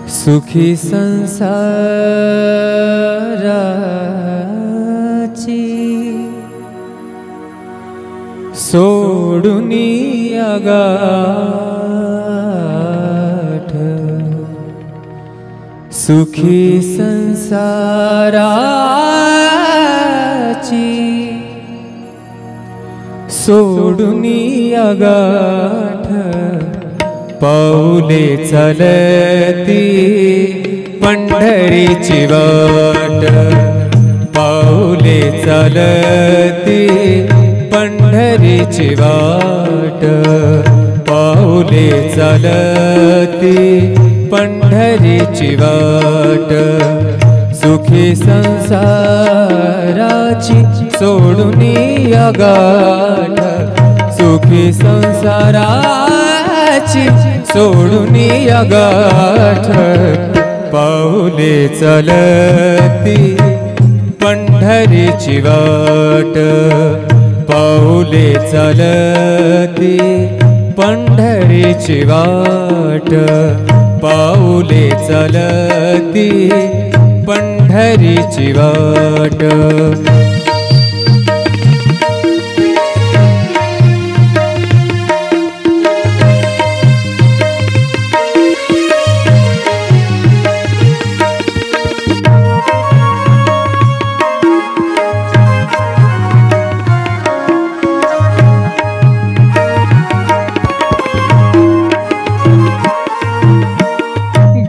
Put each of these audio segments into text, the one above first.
सुखी संसाराची सोडुनी आगाठ, सुखी संसाराची सोडुनी आगाठ, पाऊले चालती पंढरीची वाट, पाऊले चालती पंढरीची वाट, पाऊले चालती पंढरीची वाट, सुखी संसाराची सोडुनी आगाठ, सुखी संसाराची सोडुनी आगाठ, पाऊले चालती पंढरीची वाट, पाऊले चालती पंढरीची वाट, पाऊले चालती पंढरीची वाट.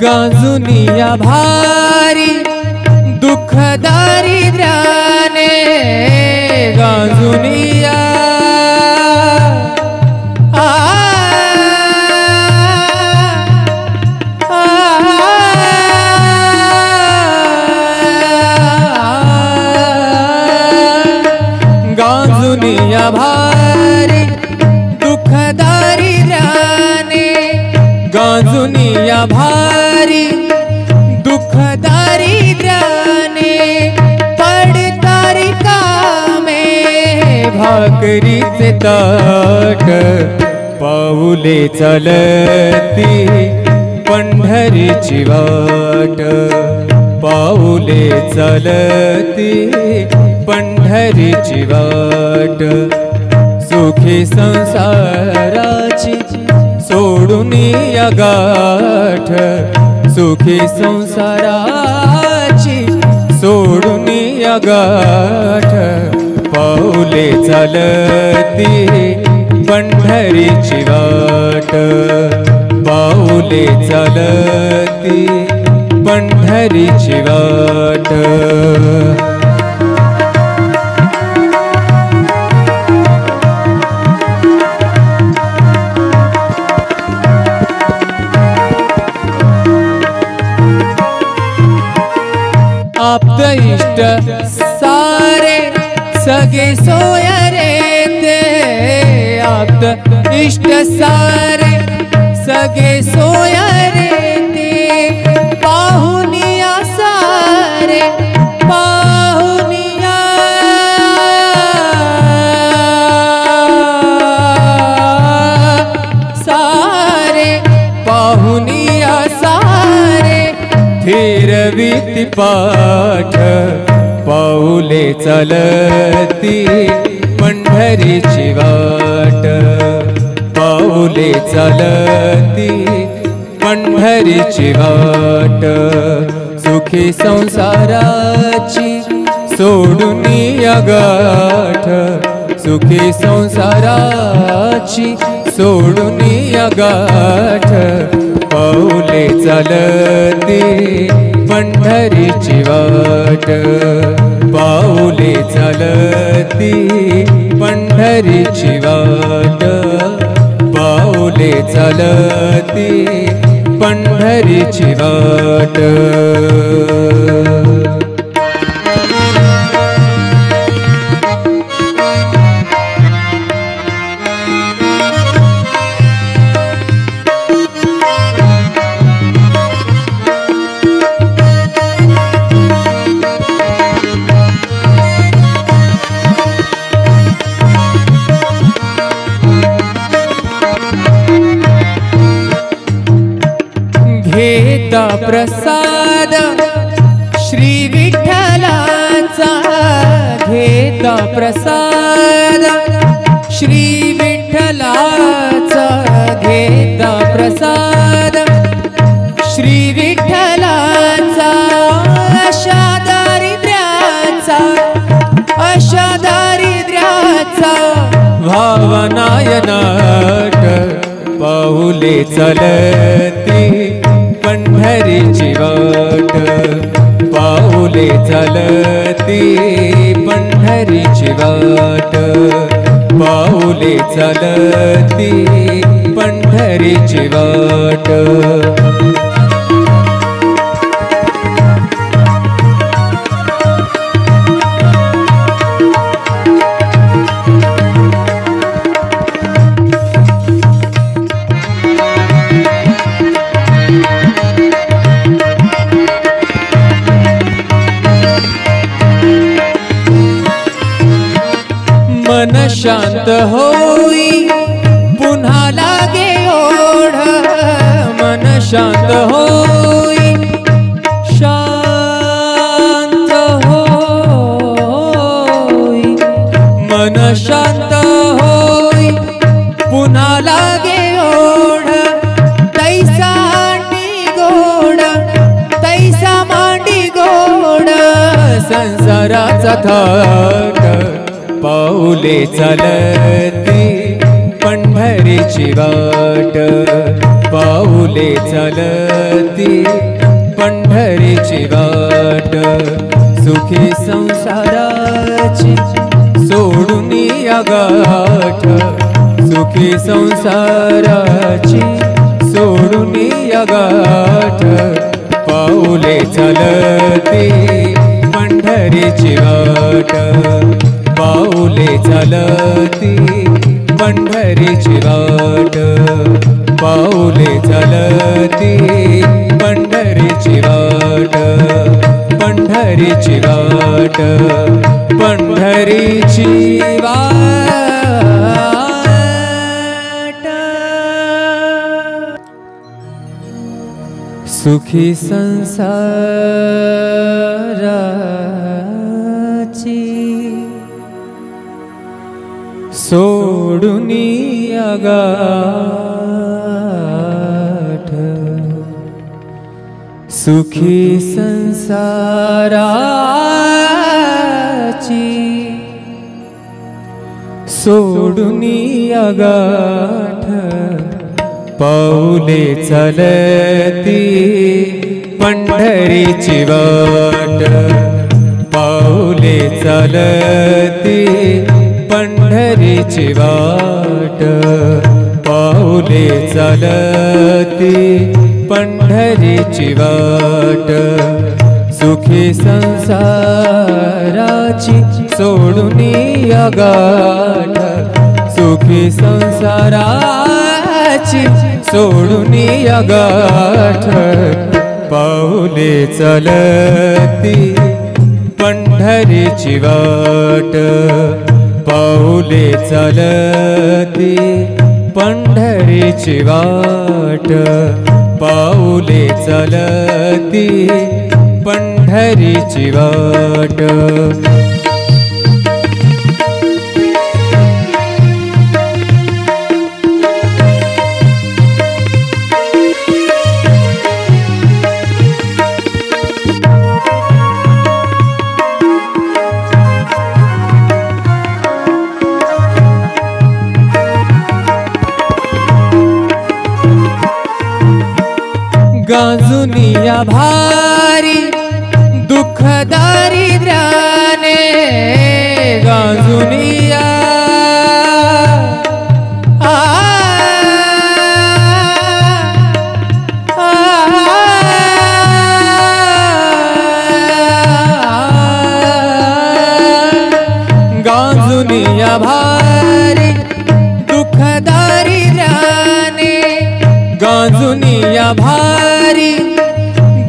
गांजुनिया भारी दुःख दारिद्र्याने, गांजुनिया गांजुनिया भारी दुःख दारिद्र्याने, गांजुनिया भारी दुःख दारिद्र्याने, पडतारी कामे भाकरीचे ताट, पाऊले चालती पंढरीची वाट, पाऊले चालती पंढरीची वाट, सुखी संसाराची सोडुनी आगाठ, सुखी संसाराची सोडुनी आगाठ, पाऊले चालती पंढरीची वाट, पाऊले चालती पंढरीची वाट. आप्त इष्ट सारे सगे सोयरे ते, आप्त इष्ट सारे सगे सोयरे ते, पाहुनिया सारे पाहुनिया सारे, पाहुनिया सारे फिरवीती पाठ, पाऊले चालती पंढरीची वाट, पाऊले चालती पंढरीची वाट, सुखी संसाराची सोडुनी आगाठ, सुखी संसाराची सोडुनी आगाठ, पाऊले चालती पंढरीची वाट, पाऊले चालती पंढरीची वाट, पाऊले चालती पंढरीची वाट. घेत घेता प्रसाद श्री विठ्ठलाचा घेता प्रसाद श्री विठ्ठलाचा घेता प्रसाद श्री विठ्ठलाचा अशा दारिद्र्याचा भावनायनाट पाऊले चलती पंढरीची वाट पाऊले चलती पंढरीची वाट पाऊले चलती पंढरीची वाट मन शांत होई पुन्हा लागे ओढ मन शांत होई शांत होई मन शांत होई पुन्हा लागे ओढ तैसा मांडी गोड संसाराचा थाट पाऊले चलती पंढरीची वाट पाऊले चलती पंढरीची वाट सुखी संसाराची सोडून या गाठ सुखी संसाराची सोडून या गाठ पाऊले चलती पंढरीची वाट पाऊले चलती पंढरीची वाट पाऊले चलती पंढरीची वाट पंढरीची वाट पंढरीची वाट सुखी संसाराची सोडून या गाठ सुखी संसाराची सोडून या गाठ पाऊले चलती पंढरीची वाट पाऊले चलती पंढरीची वाट पाऊले चलती पंढरीची वाट सुखी संसाराची सोडून या गाठ सुखी संसाराची सोडून या गाठ पाऊले चलती पंढरीची वाट पाऊले चलती पंढरीची वाट पाऊले चलती पंढरीची वाट गांजुनिया भारी दुःख दारिद्र्याने गांजुनिया गांजुनिया भारी दुःख दारिद्र्याने गांजुनिया भारी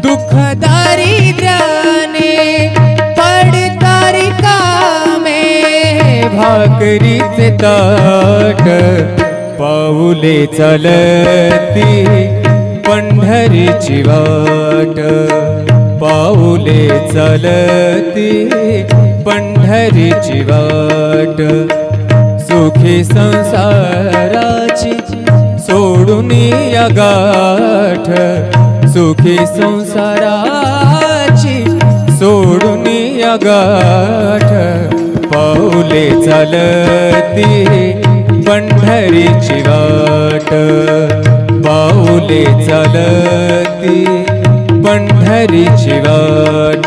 दुःख दारिद्र्याने पडतारी कामे भाकरीचे ताट पाऊले चलती पंढरीची वाट वाट पाऊले चलती पंढरीची वाट सुखी संसाराची सोडून या गाठ सुखी संसाराची सोडून या गाठ पाऊले चलती पंढरीची वाट पाऊले चलती पंढरीची वाट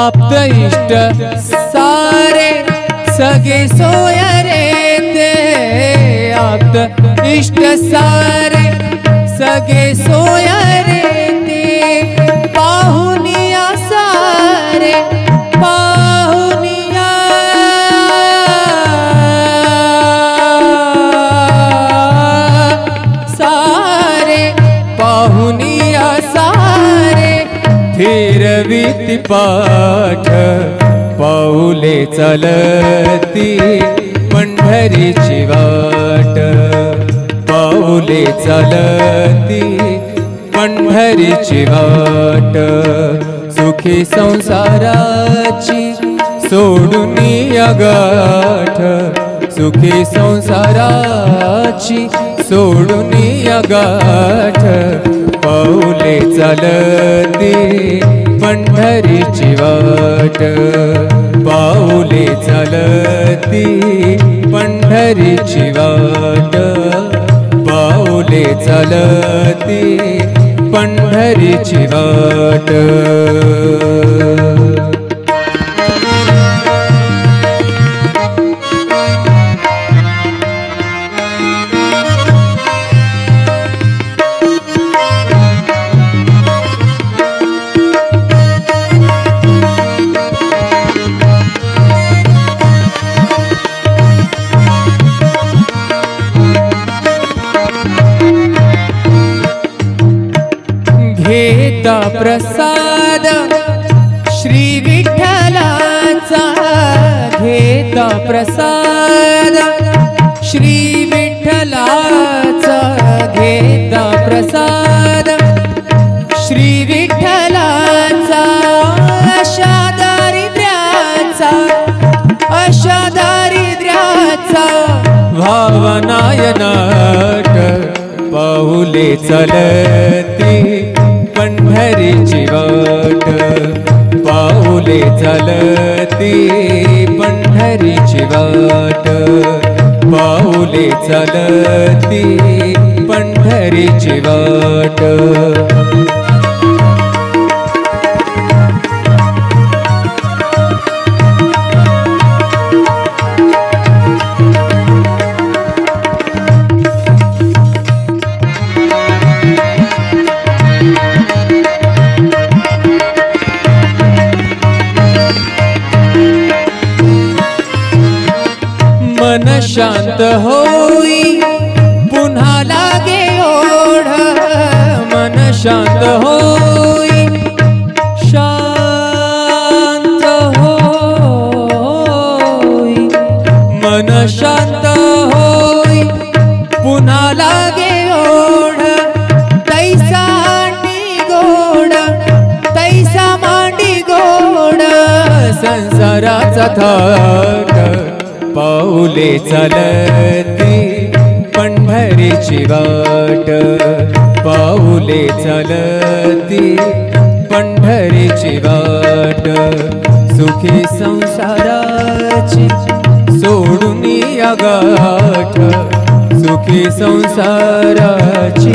आप्त इष्ट सारे सगे सोयरे ते आप्त इष्ट सारे सगे सोयरे ते पाहुनिया सारे पाहुनिया सारे पाहुनिया सारे फिरवीती पाठ पाऊले चलती पंढरीची वाट पाऊले चलती पंढरीची वाट सुखी संसाराची सोडून या गाठ सुखी संसाराची सोडून या गाठ पाऊले चलती पंढरीची वाट पाऊले चलती पंढरीची वाट पाऊले चलती पंढरीची वाट घेता प्रसाद श्री विठ्ठलाचा घेता प्रसाद श्री विठ्ठलाचा घेता प्रसाद श्री विठ्ठलाचा अशा दारिद्र्याचा भावनायनाट पाऊले चलती पंढरीची वाट पाऊले चलती पंढरीची वाट पाऊले चलती पंढरीची वाट मन शांत होई पुन्हा लागे ओढ मन शांत होई शांत होई मन शांत होई पुन्हा लागे ओढ तैसा मांडी गोड संसाराचा थाट पाऊले चलती पंढरीची वाट पाऊले चलती पंढरीची वाट सुखी संसाराची सोडून या गाठ सुखी संसाराची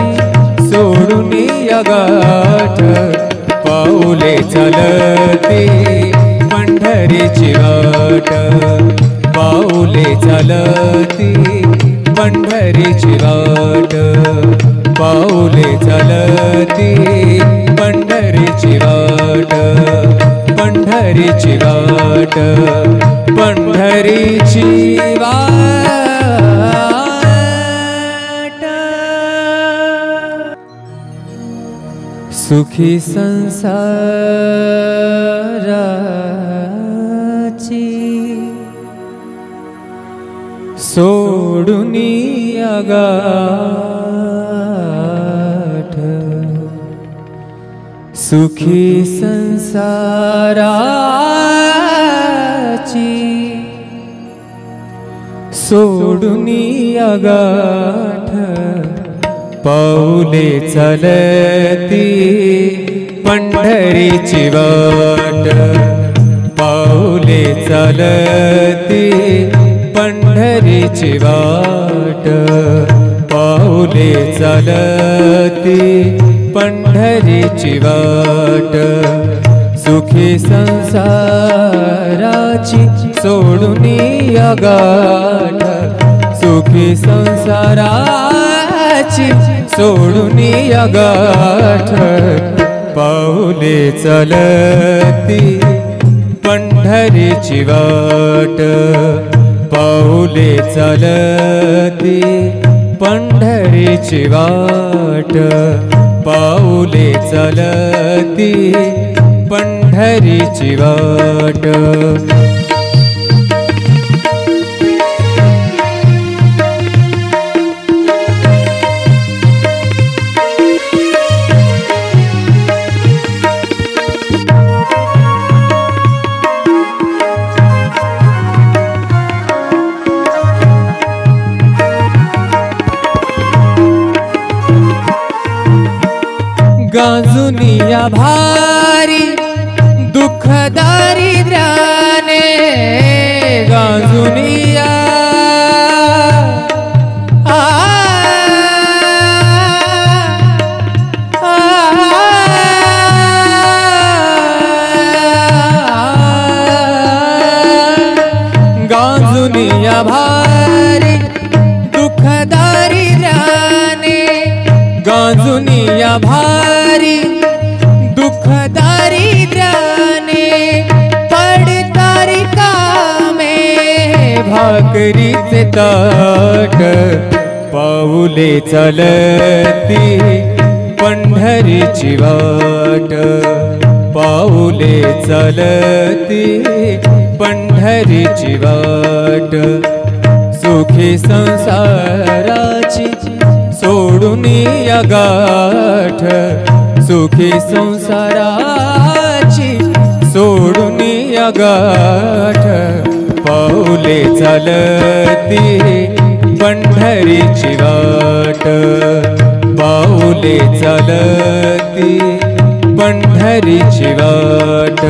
सोडून या गाठ पाऊले चलती पंढरीची वाट पाऊले चलती पंढरीची वाट पाऊले चलती पंढरीची वाट पंढरीची वाट पंढरीची वाट सुखी संसाराची सोडूनी अगाठ, सुखी संसाराची सोडूनी अगाठ, पाऊले चलती पंढरीची वाट, पाऊले चलती पंढरीची वाट, पाऊले चलती पंढरीची वाट, सुखी संसाराची सोडूनी अगाठ, सुखी संसाराची सोडूनी अगाठ, पाऊले चलती पंढरीची वाट, पाऊले चलती पंढरीची वाट, पाऊले चलती पंढरीची वाट. गांजुनिया भारी दुःख दारिद्र्याने, गांजुनिया गांजुनिया भारी दुःख दारिद्र्याने, गांजुनिया भारी दुःख दारिद्र्याने, पडतारी कामे भाकरीचे ताट, पाऊले चलती पंढरीची वाट, पाऊले चलती पंढरीची वाट, सुखी संसाराची सोडूनी अगाठ, सुखी संसाराची सोडूनी अगाठ, पाऊले चलती पंढरीची वाट, पाऊले चलती पंढरीची वाट.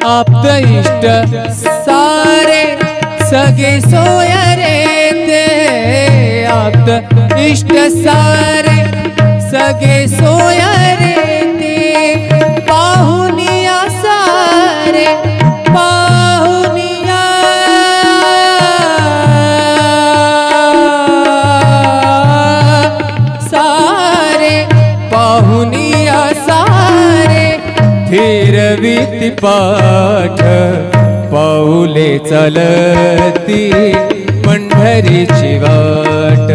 आप्त इष्ट सारे सगे सोय रे ते, आप्त इष्ट सारे सगे सोय रे ते, पाहुनिया सारे पाहुनिया सारे पाहुनिया सारे, फिरवीती पाठ, पाऊले चलती पंढरीची वाट,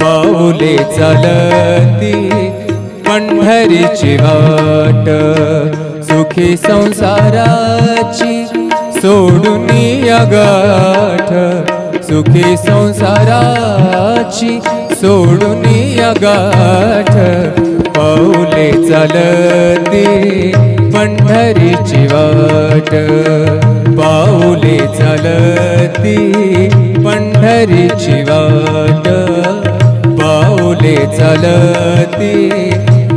पाऊले चलती पंढरीची वाट, सुखी संसाराची सोडूनी अगाठ, सुखी संसाराची सोडूनी अगाठ, पाऊले चलती पंढरीची वाट, पाऊले चलती पंढरीची वाट, पाऊले चलती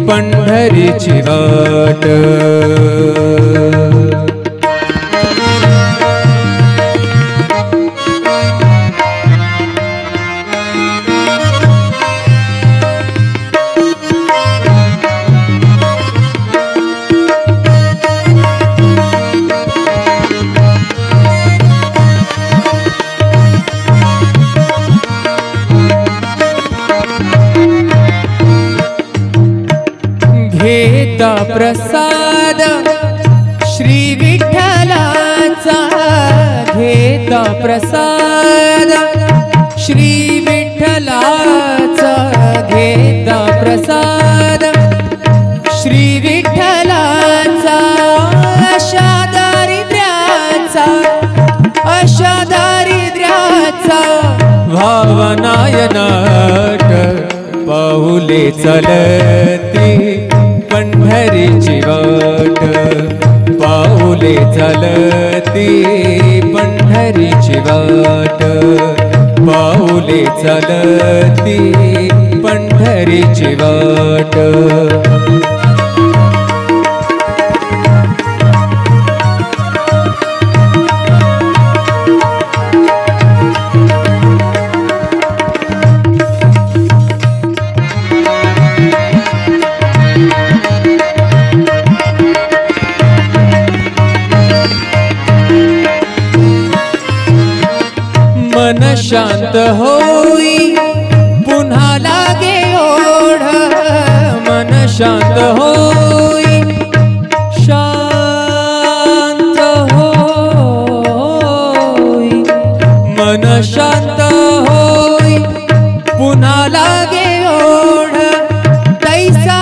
पंढरीची वाट. घेता प्रसाद श्री विठ्ठलाचा घेता प्रसाद श्री विठ्ठलाचा घेता प्रसाद श्री विठ्ठलाचा अशा दारिद्र्याचा भावनायनाट पाऊले चलती पंढरीची वाट पाऊले चलती पंढरीची वाट पाऊले चलती पंढरीची वाट मन शांत होई पुन्हा लागे ओढ मन शांत होई शांत होई मन शांत होई पुन्हा लागे ओढ तैसा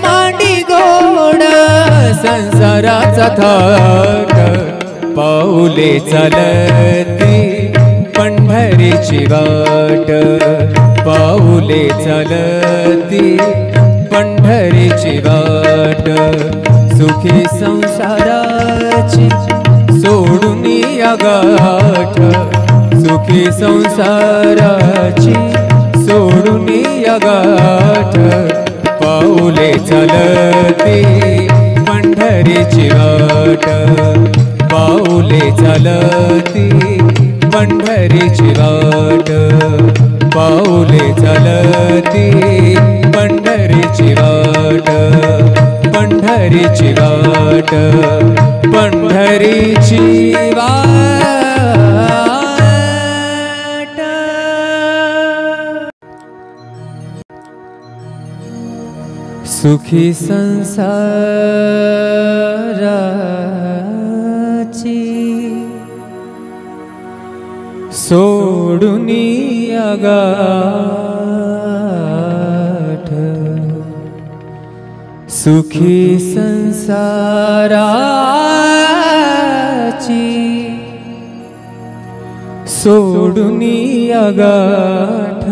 मांडी गोड संसाराचा थाट पाऊले चलती पंढरीची वाट पाऊले चलती पंढरीची वाट सुखी संसाराची सोडून या गाठ सुखी संसाराची सोडून या गाठ पाऊले चलती पंढरीची वाट पाऊले चलती पंढरीची वाट पाऊले चलती पंढरीची वाट पंढरीची वाट पंढरीची वाट सुखी संसाराची सोडून या गाठ सुखी संसाराची सोडून या गाठ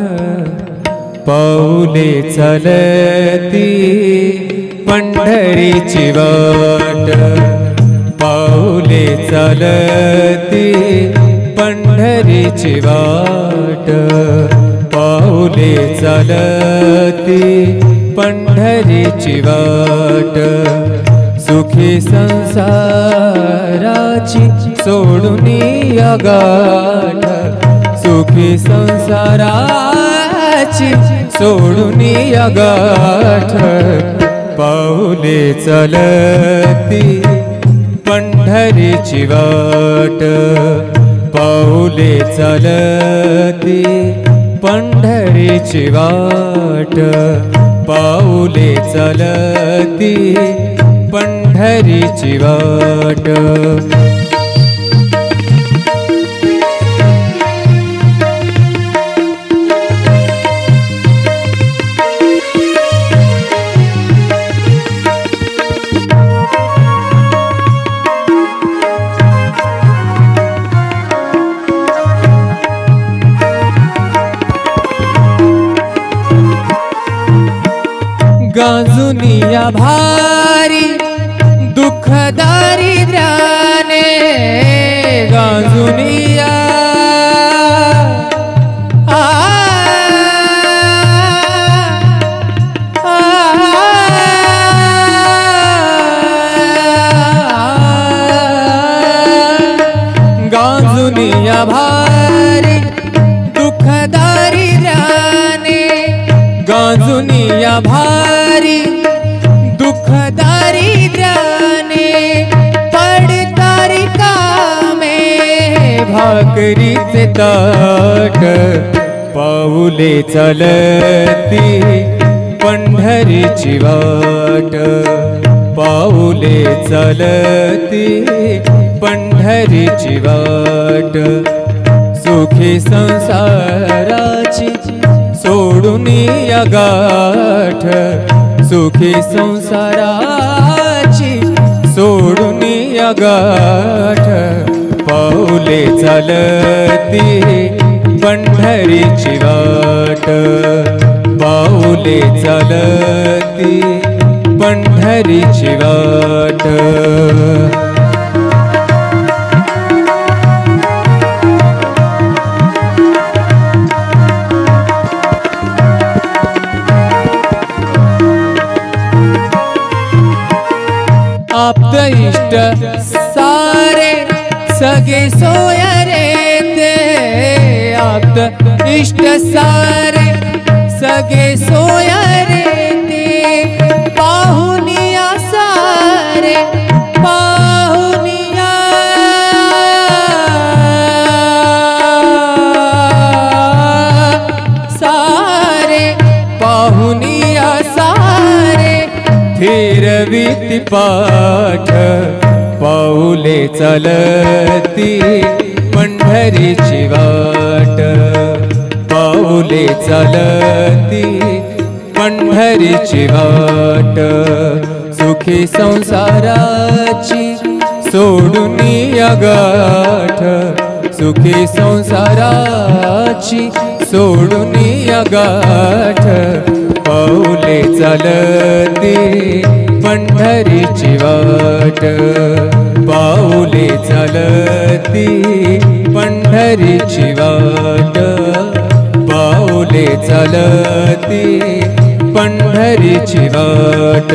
पाऊले चलती पंढरीची वाट पाऊले चलती पंढरीची वाट पाऊले चलती पंढरीची वाट सुखी संसाराची सोडून या गाठ सुखी संसाराची सोडून या गाठ पाऊले चलती पंढरीची वाट पाऊले चलती पंढरीची वाट पाऊले चलती पंढरीची वाट गांजुनिया भारी दुःख दारिद्र्याने गांजुनिया गांजुनिया भारी दुःख दारिद्र्याने गांजुनिया भारी दुःख दारिद्र्याने पडतारी कामे भाकरीचे ताट पाऊले चलती पंढरीची पंढरीची वाट पाऊले चालती पंढरीची वाट सुखी संसाराची सोडून या गाठ सुखी संसाराची सोडून या गाठ पाऊले चालती पंढरीची वाट पाऊले चालती पंढरीची वाट आप्त इष्ट सारे सगे सोयरे ते आप्त इष्ट सारे सगे सोयरे ते पाहुनिया सारे पाहुनिया सारे पाहुनिया सारे फिरवीती पाठ पाऊले चालती पंढरीची वाट पाऊले चालती पंढरीची वाट सुखी संसाराची सोडून या गाठ सुखी संसाराची सोडून या गाठ पाऊले चालती पंढरीची वाट पाऊले चालती पंढरीची वाट पाऊले चालती पंढरीची वाट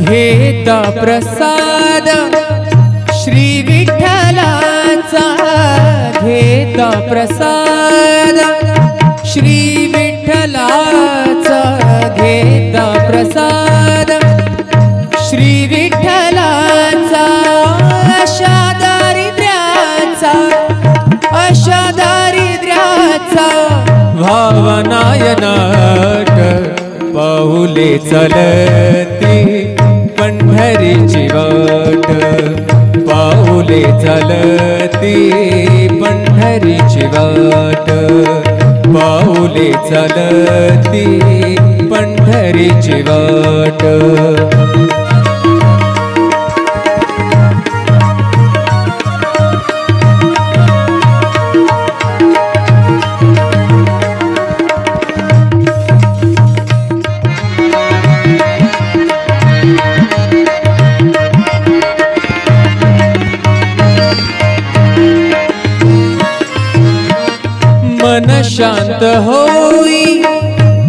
घेता प्रसाद श्री विठ्ठलाचा घेता प्रसाद श्री विठ्ठलाचा घेता प्रसाद श्री विठ्ठलाचा अशा दारिद्र्याचा भावनायनाट पाऊले चालती पंढरीची वाट पाऊले चालती पंढरीची वाट पाऊले चालती पंढरीची वाट मन शांत होई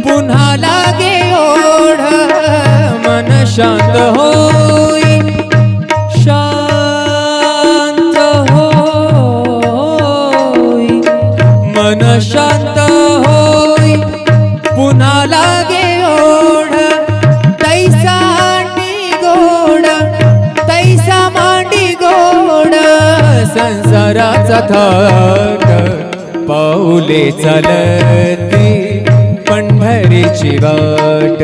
पुन्हा लागे ओढ मन शांत होई शांत होई मन शांत होई पुन्हा लागे ओढ तैसा मांडी गोड संसाराचा थाट पाऊले चालती पंढरीची वाट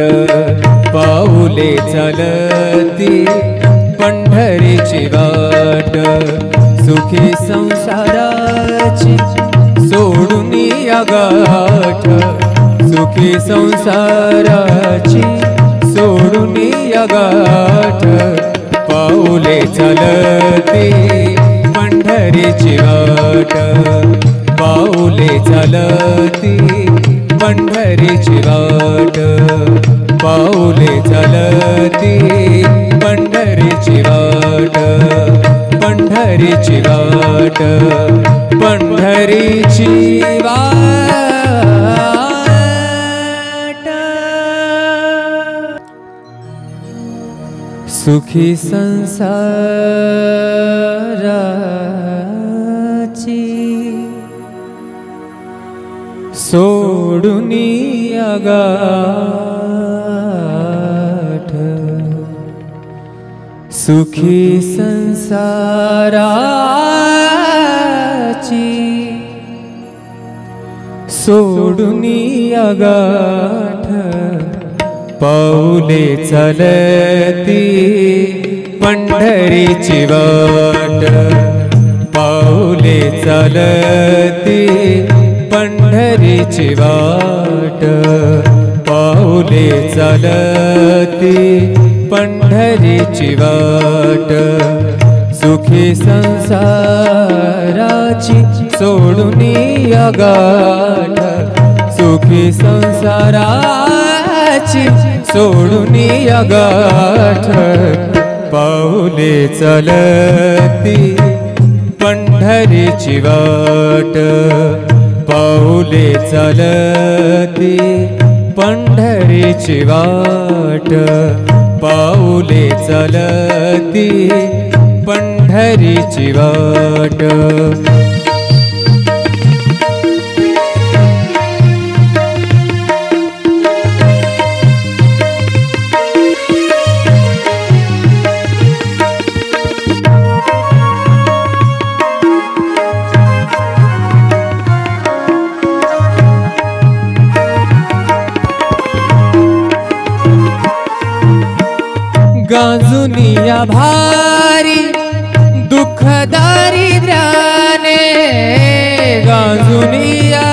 पाऊले चालती पंढरीची वाट सुखी संसाराची सोडून या गाठ सुखी संसाराची सोडून या गाठ पाऊले चालती पंढरीची वाट पाऊले चालती पंढरीची वाट पाऊले चालती पंढरीची वाट पंढरीची वाट पंढरीची वाट सुखी संसाराची सोडुनी अगाठ, सुखी संसाराची सोडुनी अगाठ, पाऊले चलती पंढरीची वाट, पाऊले चलती पंढरीची वाट, पाऊले चलती पंढरीची वाट, सुखी संसाराची सोडुनी अगाठ, सुखी संसाराची सोडुनी अगाठ, पाऊले चलती पंढरीची वाट, पाऊले चलती पंढरीची वाट, पाऊले चलती पंढरीची वाट. गांजुनिया भारी दुःख दारिद्र्याने, गांजुनिया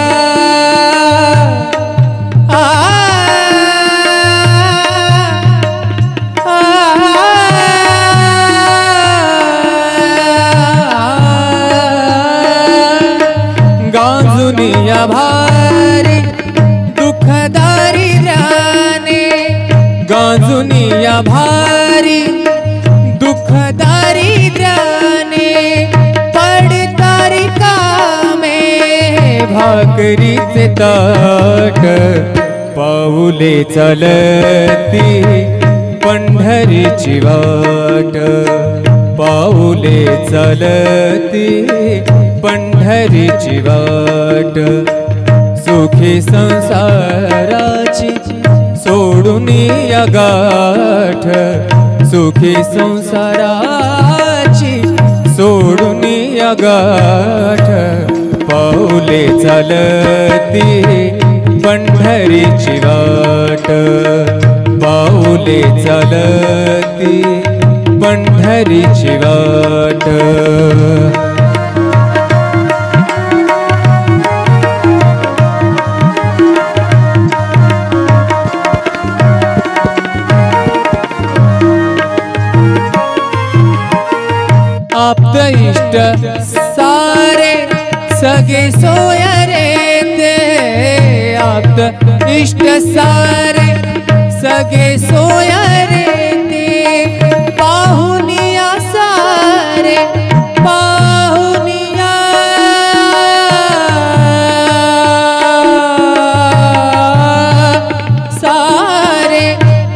गांजुनिया भारी दुःख दारिद्र्याने, गांजुनिया भारी दुःख दारिद्र्याने, पडतारी कामे भाकरीचे ताट, पाऊले चलती पंढरीची वाट, पाऊले चलती पंढरीची वाट, सुखी संसाराची सोडुनी अगाठ, सुखी संसाराची सोडुनी अगाठ, पाऊले चलती पंढरीची वाट, पाऊले चलती पंढरीची वाट. आप्त इष्ट सारे सगे सोय रे ते, आप्त इष्ट सारे सगे सोय रे ते, पाहुनिया सारे पाहुनिया सारे,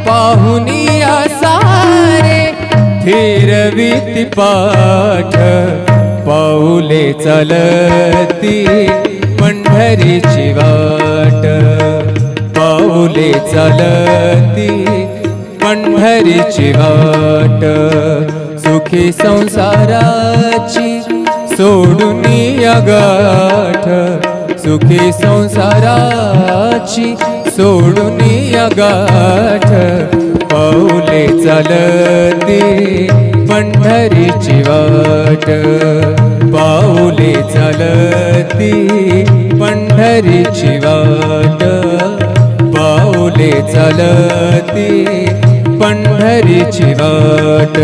पाहुनिया सारे फिरविति पाठ, पाऊले चलती पंढरीची वाट, पाऊले चलती पंढरीची वाट, सुखी संसाराची सोडुनी अगाठ, सुखी संसाराची सोडुनी अगाठ, पाऊले चलती पंढरीची वाट, पाऊले चलती पंढरीची वाट, पाऊले चलती पंढरीची वाट.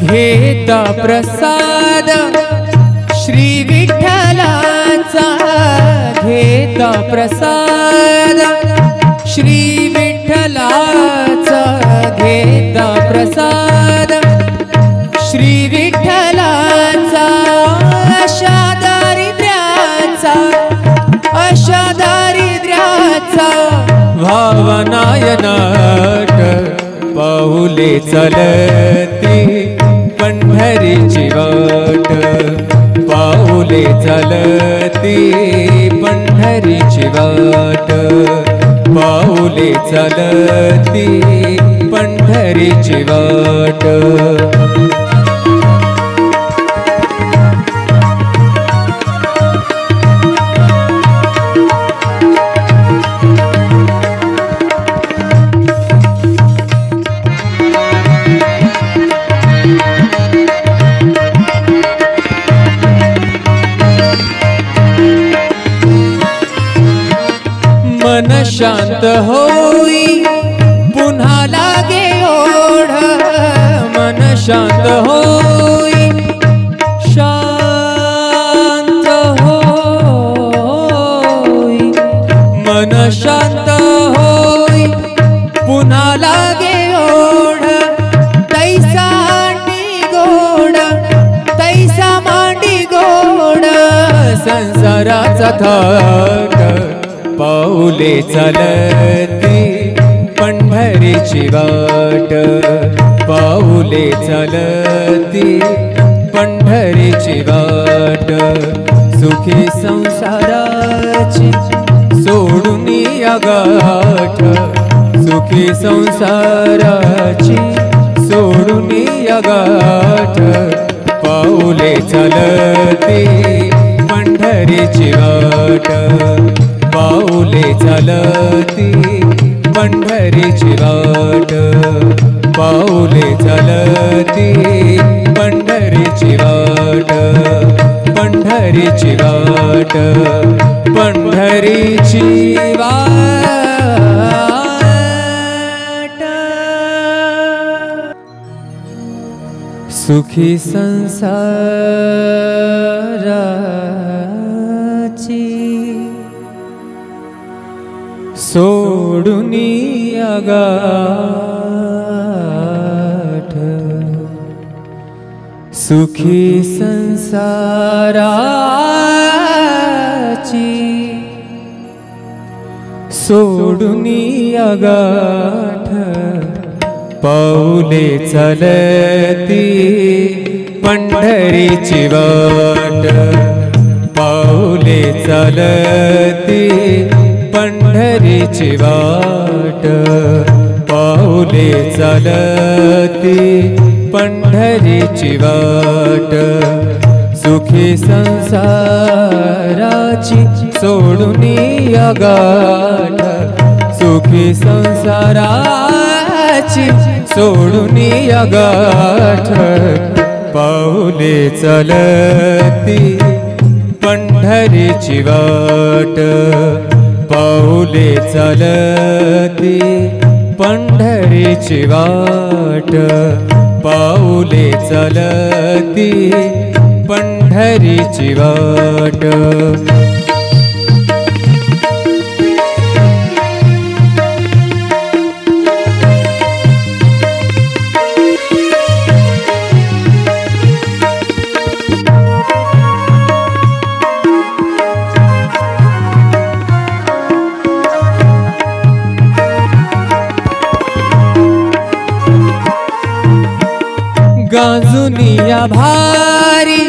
घेता प्रसाद श्री विठ्ठलाचा घेता प्रसाद श्री विठ्ठलाचा घेता प्रसाद श्री विठ्ठलाचा अशा दारिद्र्याचा भावनायनाट पाऊले चलती पंढरीची वाट पाऊले चलती पंढरीची वाट पाऊले चलती पंढरीची वाट मन शांत होई पुन्हा लागे ओढ मन शांत होई शांत होई मन शांत होई पुन्हा लागे ओढ तैसा मांडी गोड संसाराचा थाट पाऊले चलती पंढरीची वाट पाऊले चलती पंढरीची वाट सुखी संसाराची सोडून गाठ सुखी संसाराची सोडून गाठ पाऊले चलती पंढरीची वाट पाऊले चलती पंढरीची वाट पाऊले चलती पंढरीची वाट पंढरीची वाट पंढरीची वाट सुखी संसाराची सोडून गाठ सुखी संसाराची सोडून गाठ पाऊले चलती पंढरीची वाट पाऊले चलती पंढरीची वाट पाऊले चलती पंढरीची वाट सुखी संसाराची सोडून गाठ सुखी संसाराची सोडून गाठ पाऊले चलती पंढरीची वाट पाऊले चलती पंढरीची वाट पाऊले चलती पंढरीची वाट गांजुनिया भारी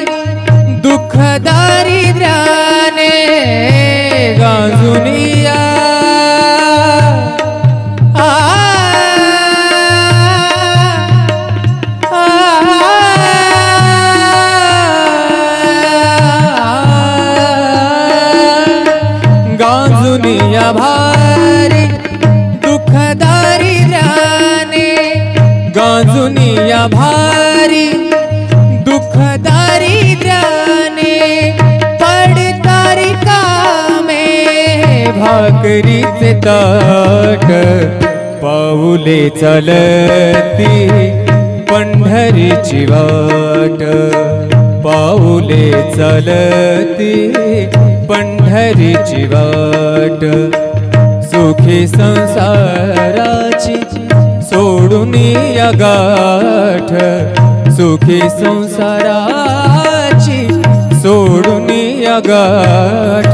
दुःख दारिद्र्याने गांजुनिया गांजुनिया भारी दुःख दारिद्र्याने गांजुनिया भारी दुःख दारिद्र्याने पडतारी कामे भाकरीचे ताट पाऊले चलती पंढरीची पंढरीची वाट पाऊले चालती पंढरीची वाट सुखी संसाराची सोडून या गाठ सुखी संसाराची सोडून या गाठ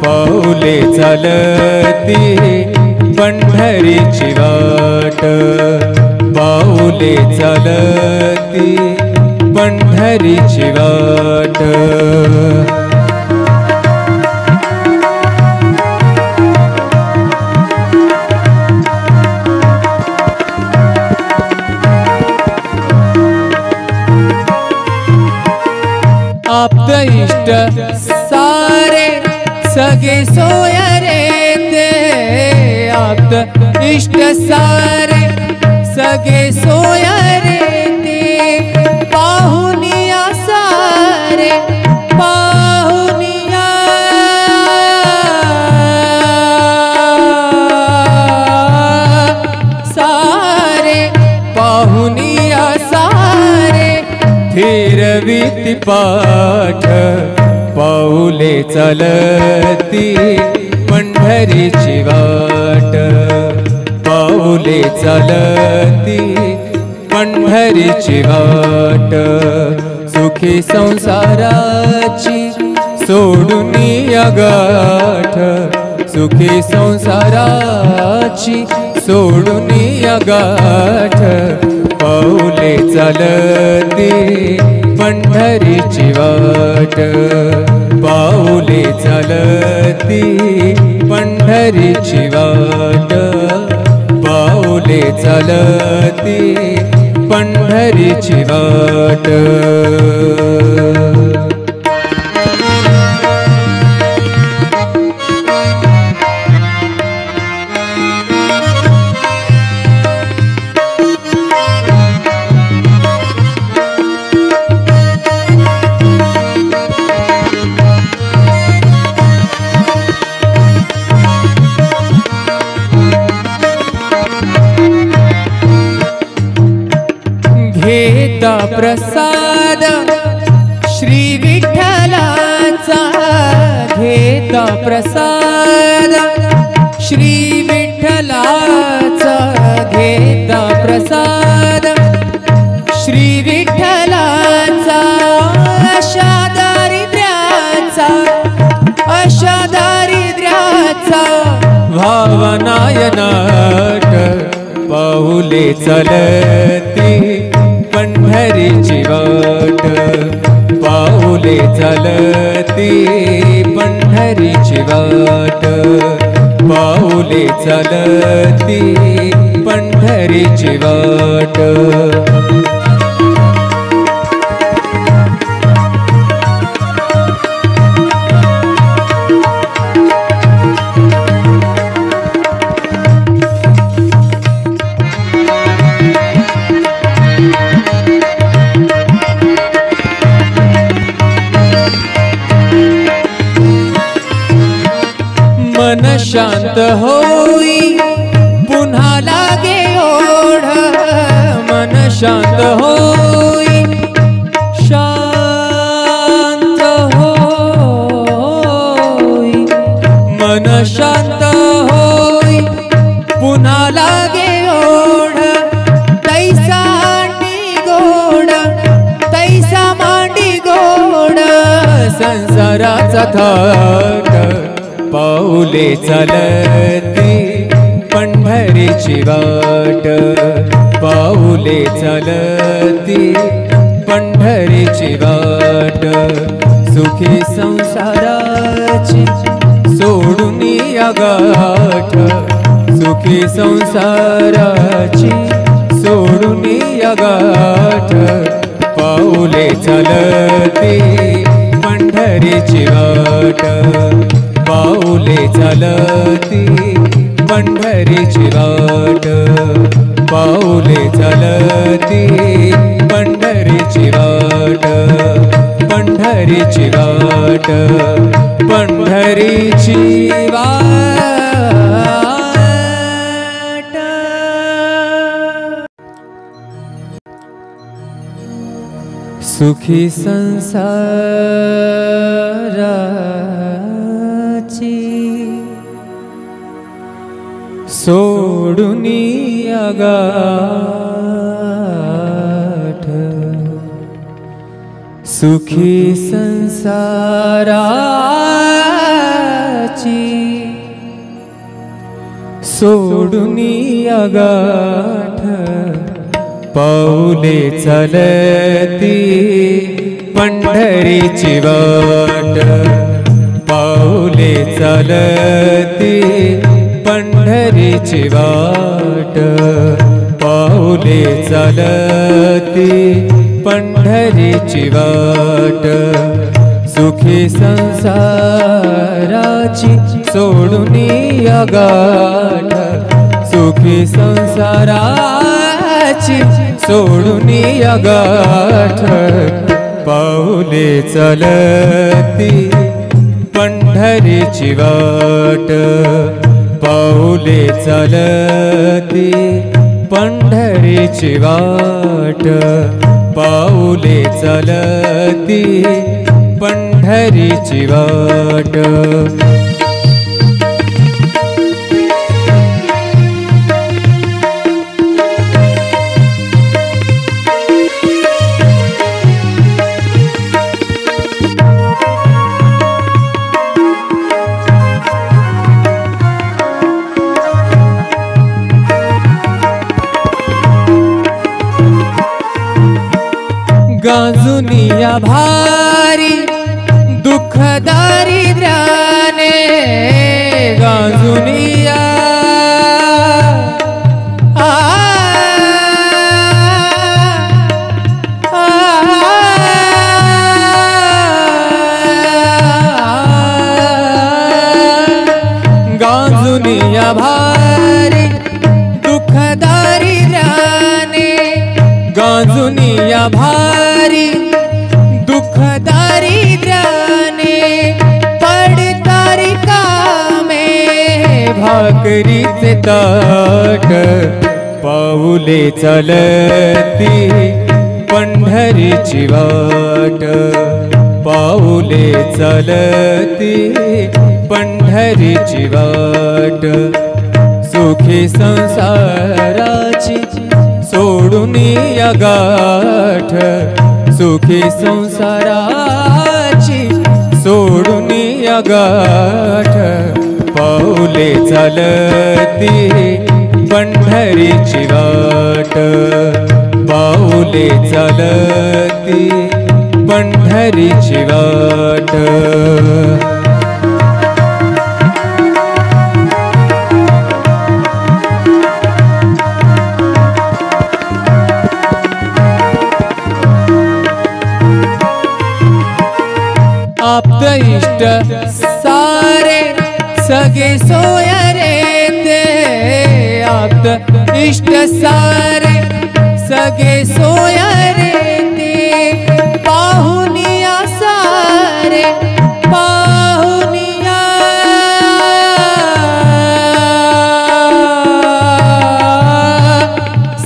पाऊले चालती पंढरीची वाट पाऊले चालती पंढरीची वाट आप्त इष्ट सारे सगे सोयरे ते आप्त इष्ट सारे सगे सोयरे ते पाहुनिया सारे पाहुनिया सारे पाहुनिया सारे फिरवीती पाठ पाऊले चालती पंढरीची वाट पाऊले चालती पंढरीची वाट सुखी संसाराची सोडून या गाठ सुखी संसाराची सोडून या गाठ पाऊले चालती पंढरीची वाट पाऊले चालती पंढरीची वाट पाऊले चालती पंढरीची वाट घेता प्रसाद श्री विठ्ठलाचा घेता प्रसाद श्री विठ्ठलाचा घेता प्रसाद श्री विठ्ठलाचा अशा दारिद्र्याचा भावनायनाट पाऊले चालती पंढरीची वाट पाऊले चालती पंढरीची वाट पाऊले चालती पंढरीची वाट मन शांत होई पुन्हा लागे ओढ मन शांत होई शांत होई मन शांत होई पुन्हा लागे ओढ तैसा मांडी गोड संसाराचा थाट पाऊले चालती पंढरीची वाट पाऊले चालती पंढरीची वाट सुखी संसाराची सोडून या गाठ सुखी संसाराची सोडून या गाठ पाऊले चालती पंढरीची वाट पाऊले चालती पंढरीची वाट पाऊले चालती पंढरीची वाट पंढरीची वाट पंढरीची वाट। सुखी संसाराची सोडून गाठ, सुखी संसाराची सोडून गाठ, पाऊले चालती पंढरीची वाट, पाऊले चालती पंढरीची वाट, पाऊले चालती पंढरीची वाट, सुखी संसाराची सोडून गाठ, सुखी संसाराची सोडून गाठ, पाऊले चालती पंढरीची वाट, पाऊले चालती पंढरीची वाट, पाऊले चालती पंढरीची वाट. गांजुनिया भारी दुःख दारिद्र्याने, गांजुनिया गांजुनिया भारी दुःख दारिद्र्याने, गांजुनिया भारी दुःख दारिद्र्याने, पडतारी कामे भाकरीचे ताट, पाऊले चालती पंढरीची वाट, पाऊले चालती पंढरीची वाट, सुखी संसाराची सोडून गाठ, सुखी संसाराची सोडून गाठ, पाऊले चालती पंढरीची वाट, पाऊले चालती पंढरीची वाट. आप्त इष्ट सारे सगे सोय रे ते, आप्त इष्ट सारे सगे सोय रे ते, पाहुनिया सारे पाहुनिया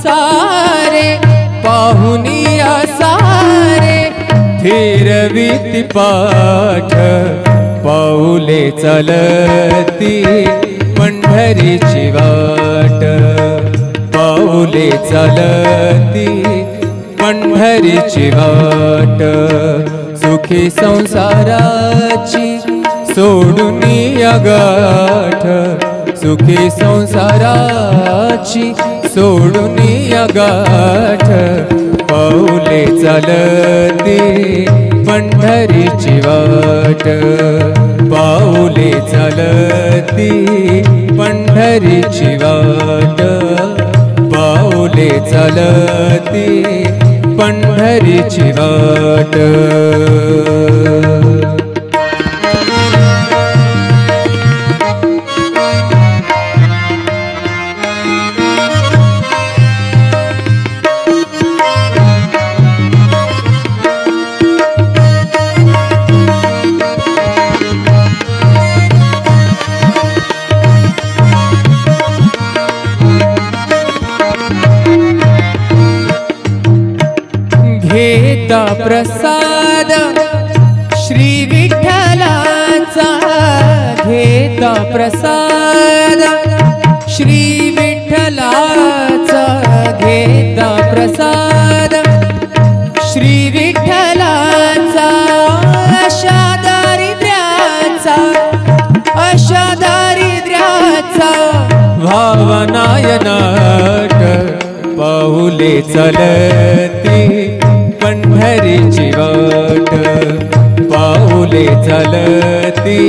सारे, पाहुनिया सारे फिरवीती पाठ, पाऊले चालती पंढरीची वाट, पाऊले चालती पंढरीची वाट, सुखी संसाराची सोडून गाठ, सुखी संसाराची सोडून गाठ, पाऊले चालती पंढरीची वाट, पाऊले चालती पंढरीची वाट, पाऊले चालती पंढरीची वाट. घेता घेता प्रसाद श्री विठ्ठलाचा घेता प्रसाद श्री विठ्ठलाचा घेता प्रसाद श्री विठ्ठलाचा अशा दारिद्र्याचा भावनायनाट पाऊले चलती पंढरीची वाट पाऊले चलती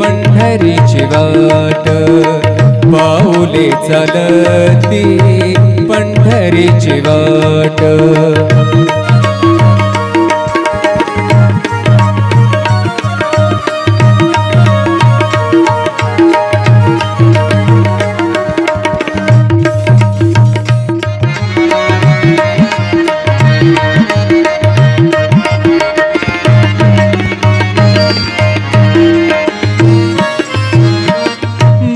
पंढरीची वाट पाऊले चलती पंढरीची वाट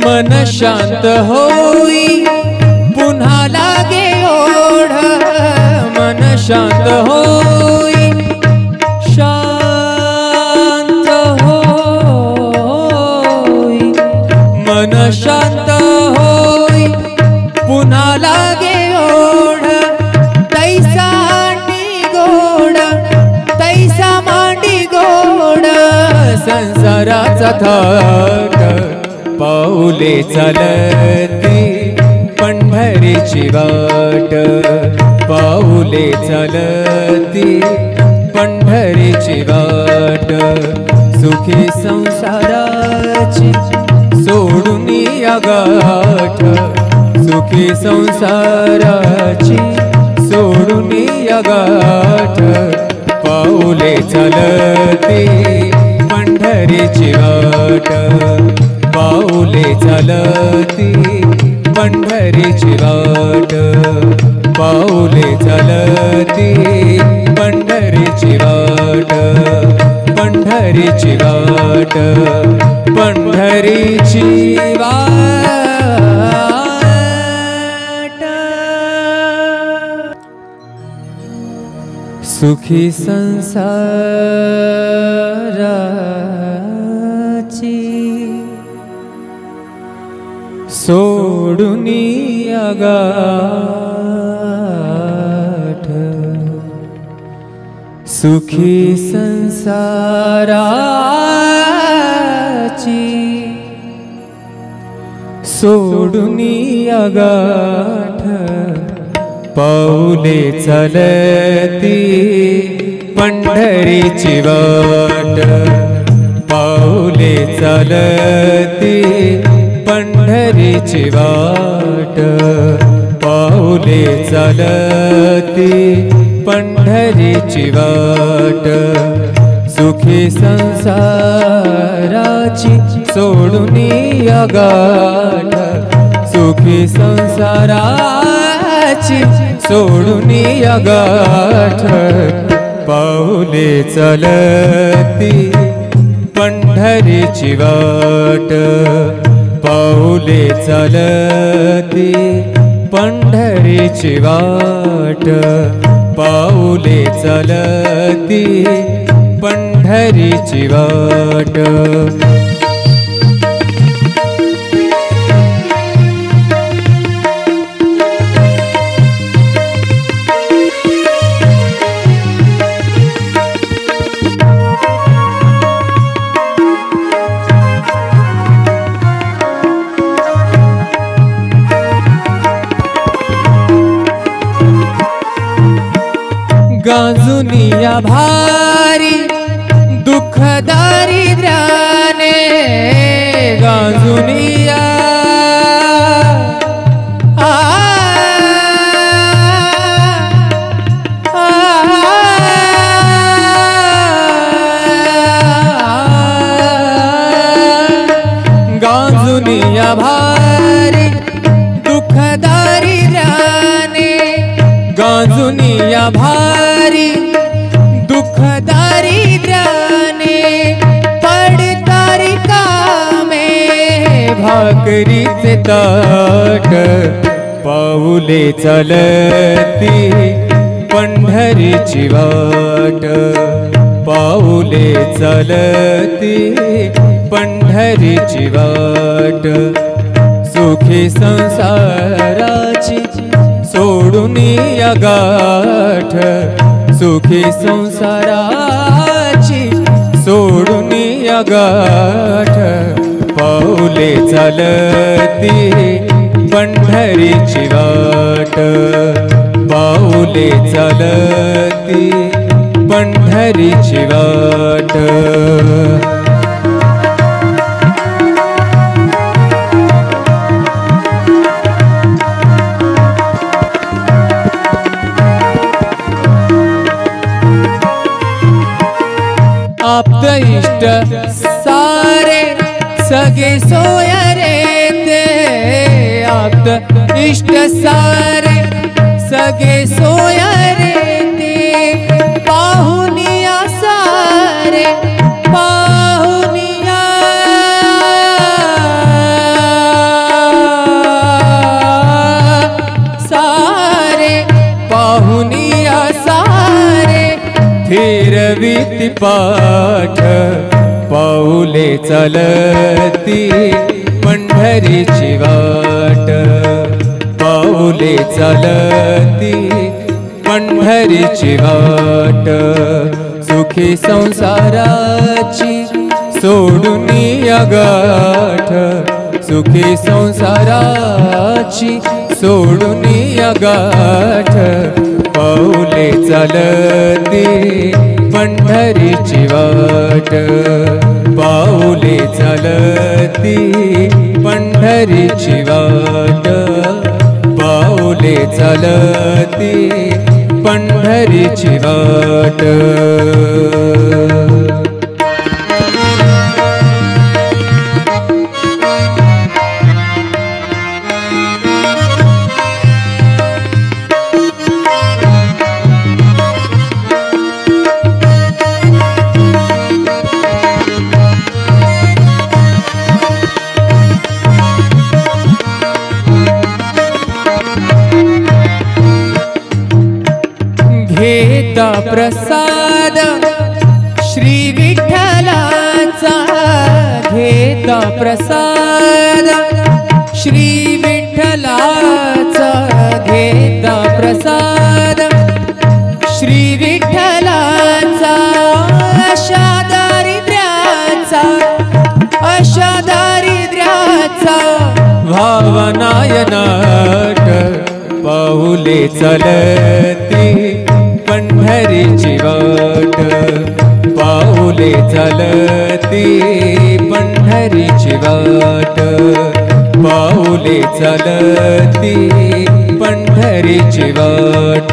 मन शांत होई पुन्हा लागे ओढ मन शांत होई शांत होई मन शांत होई पुन्हा लागे ओढ तैसा मांडी गोड संसाराचा थाट पाऊले चलती पंढरीची वाट पाऊले चलती पंढरीची वाट सुखी संसाराची सोडून या गाठ सुखी संसाराची सोडून या गाठ पाऊले चलती पंढरीची वाट पाऊले चलती पंढरीची वाट पाऊले चलती पंढरीची वाट पंढरीची वाट पंढरीची वाट सुखी संसाराची सोडून या गाठ सुखी संसाराची सोडून या गाठ पाऊले चलती पंढरीची वाट पाऊले चलती पंढरीची वाट पाऊले चलती पंढरीची वाट सुखी संसाराची सोडून या गाठ सुखी संसाराची सोडून या गाठ पाऊले चलती पंढरीची वाट पाऊले चलती पंढरीची वाट पाऊले चलती पंढरीची वाट गांजुनिया भारी दुःख दारिद्र्याने गांजुनिया गांजुनिया भारी दुःख दारिद्र्याने गांजुनिया भारी दुःख दारिद्र्याने पडतारी कामे भाकरीचे ताट पाऊले चलती पंढरीची पंढरीची वाट पाऊले चालती पंढरीची वाट सुखी संसाराची सोडून या गाठ सुखी संसाराची सोडून या गाठ पाऊले चालती पंढरीची वाट पाऊले चालती पंढरीची वाट आप्त इष्ट सारे सगे सोयरे ते आप्त इष्ट सारे सगे सोयरे ते पाहुनिया सारे पाहुनिया सारे पाहुनिया सारे फिरवीती पाठ पाऊले चालती पंढरीची वाट पाऊले चालती पंढरीची वाट सुखी संसाराची सोडून या गाठ सुखी संसाराची सोडून या गाठ पाऊले चालती पंढरीची वाट पाऊले चालती पंढरीची वाट पाऊले चालती पंढरीची वाट घेता प्रसाद श्री विठ्ठलाचा घेता प्रसाद श्री विठ्ठलाचा घेता प्रसाद श्री विठ्ठलाचा अशा दारिद्र्याचा भावनायनाट पाऊले चालती पंढरीची वाट पाऊले चालती पंढरीची वाट पाऊले चालती पंढरीची वाट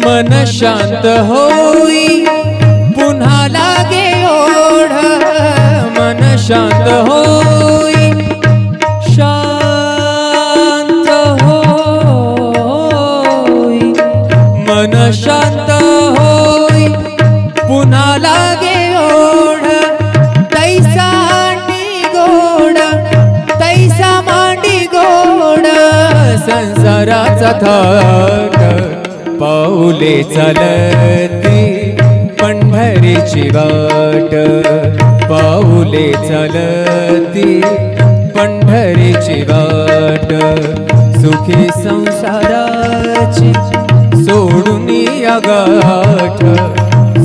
मन शांत होई पुन्हा लागे ओढ मन शांत होई शांत होई मन शांत होई पुन्हा लागे ओढ तैसा मांडी गोड संसाराचा थाट पाऊले चालती पंढरीची वाट पाऊले चालती पंढरीची वाट सुखी संसाराची सोडून या गाठ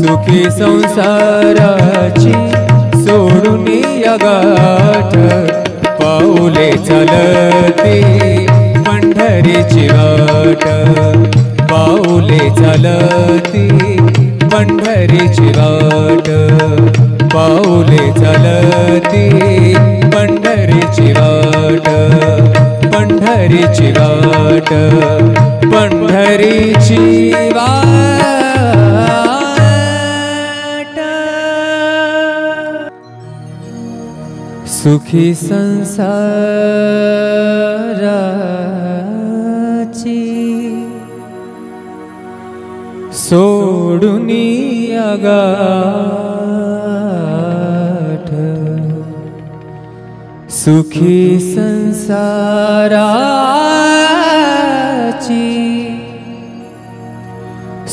सुखी संसाराची सोडून या गाठ पाऊले चालती पंढरीची वाट पाऊले चालती पंढरीची वाट पाऊले चालती पंढरीची वाट पंढरीची वाट पंढरीची वाट सुखी संसाराची सोडुनी आगाठ, सुखी संसाराची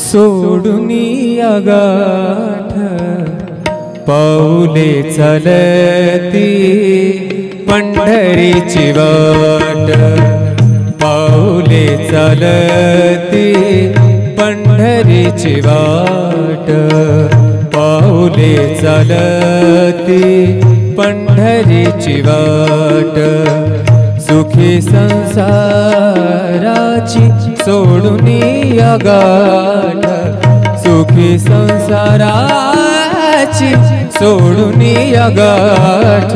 सोडुनी आगाठ, पाऊले चालती पंढरीची वाट, पाऊले चालती पंढरीची वाट, पाऊले चालती पंढरीची वाट, सुखी संसाराची सोडुनी आगाठ, सुखी संसाराची सोडुनी आगाठ,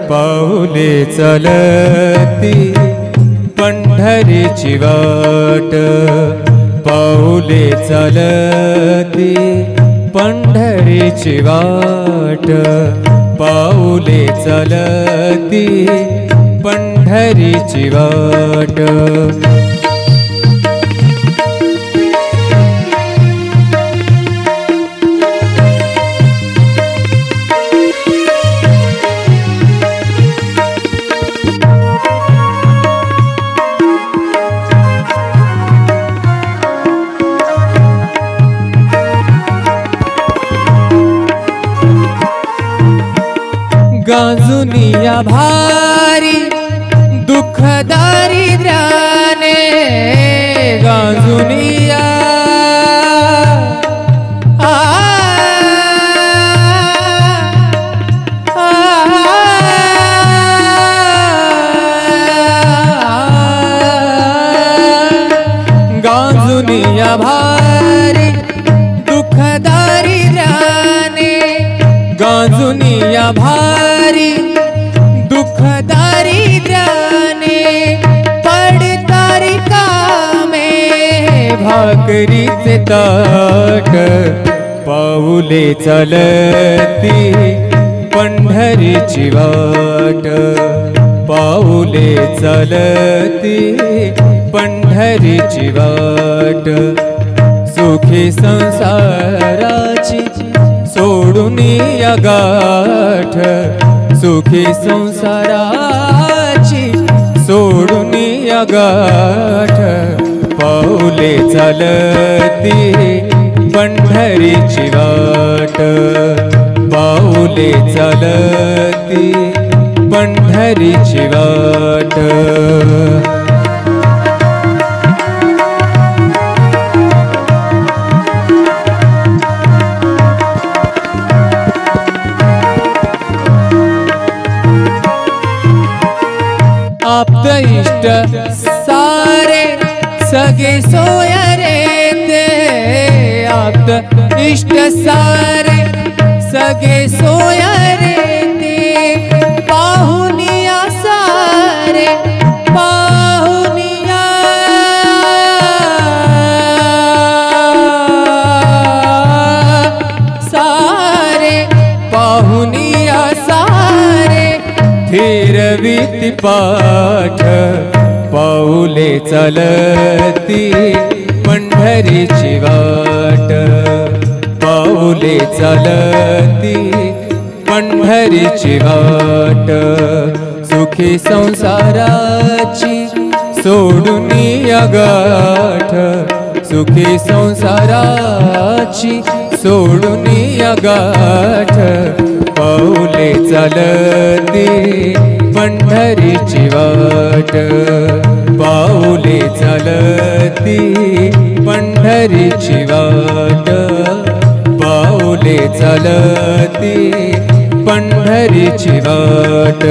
पाऊले चालती पंढरीची वाट, पाऊले चालती पंढरीची वाट, पाऊले चालती पंढरीची वाट. गांजुनिया भारी दुःख दारिद्र्याने, गांजुनिया गांजुनिया भारी दुःख दारिद्र्याने, गांजुनिया भारी दुःख दारिद्र्याने, पडतारी कामे भाकरीचे ताट, पाऊले चालती पंढरीची वाट, पाऊले चालती पंढरीची वाट, सुखी संसाराची सोडुनी आगाठ, सुखी संसाराची सोडुनी आगाठ, पाऊले चालती पंढरीची वाट, पाऊले चालती पंढरीची वाट. आप्त इष्ट सारे सगे सोयरे ते, आप्त इष्ट सारे सगे सोयरे ते, पाहुनिया सारे पाहुनिया सारे पाहुनिया सारे, फिरवीती पाठ, पाऊले चालती पंढरीची वाट, पाऊले चालती पंढरीची वाट, सुखी संसाराची सोडुनी आगाठ, सुखी संसाराची सोडुनी आगाठ, पाऊले चालती पंढरीची वाट, पाऊले चालती पंढरीची वाट, पाऊले चालती पंढरीची वाट.